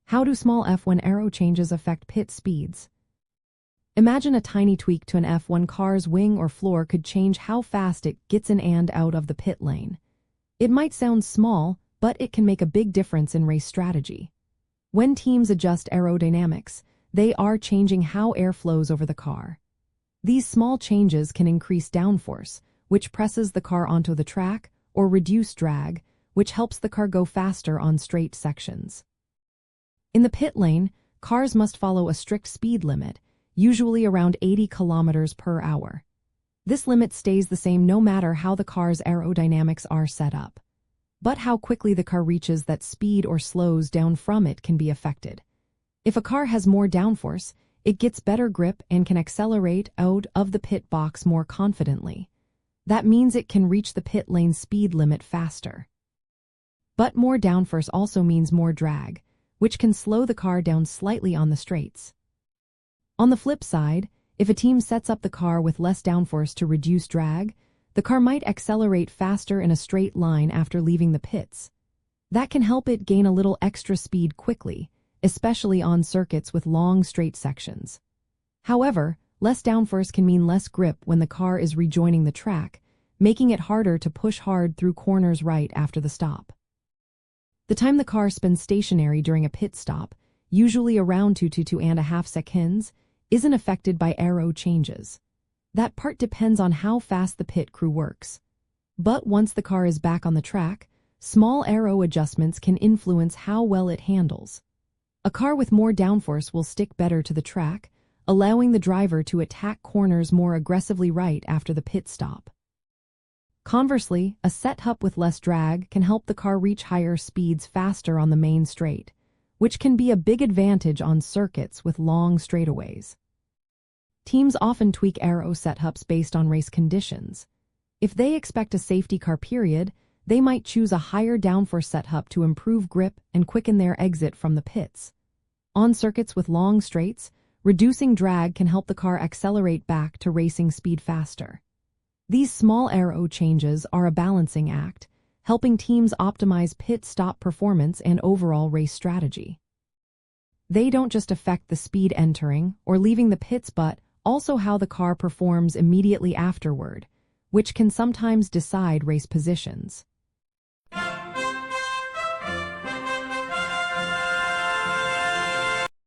How do small F1 aero changes affect pit speeds? Imagine a tiny tweak to an F1 car's wing or floor could change how fast it gets in and out of the pit lane. It might sound small, but it can make a big difference in race strategy. When teams adjust aerodynamics, they are changing how air flows over the car. These small changes can increase downforce, which presses the car onto the track, or reduce drag, which helps the car go faster on straight sections. In the pit lane, cars must follow a strict speed limit, usually around 80 kilometers per hour. This limit stays the same no matter how the car's aerodynamics are set up. But how quickly the car reaches that speed or slows down from it can be affected. If a car has more downforce, it gets better grip and can accelerate out of the pit box more confidently. That means it can reach the pit lane speed limit faster. But more downforce also means more drag, which can slow the car down slightly on the straights. On the flip side, if a team sets up the car with less downforce to reduce drag, the car might accelerate faster in a straight line after leaving the pits. That can help it gain a little extra speed quickly, especially on circuits with long straight sections. However, less downforce can mean less grip when the car is rejoining the track, making it harder to push hard through corners right after the stop. The time the car spends stationary during a pit stop, usually around 2 to 2.5 seconds, isn't affected by aero changes. That part depends on how fast the pit crew works. But once the car is back on the track, small aero adjustments can influence how well it handles. A car with more downforce will stick better to the track, allowing the driver to attack corners more aggressively right after the pit stop. Conversely, a setup with less drag can help the car reach higher speeds faster on the main straight, which can be a big advantage on circuits with long straightaways. Teams often tweak aero setups based on race conditions. If they expect a safety car period, they might choose a higher downforce setup to improve grip and quicken their exit from the pits. On circuits with long straights, reducing drag can help the car accelerate back to racing speed faster. These small aero changes are a balancing act, helping teams optimize pit stop performance and overall race strategy. They don't just affect the speed entering or leaving the pits but also how the car performs immediately afterward, which can sometimes decide race positions.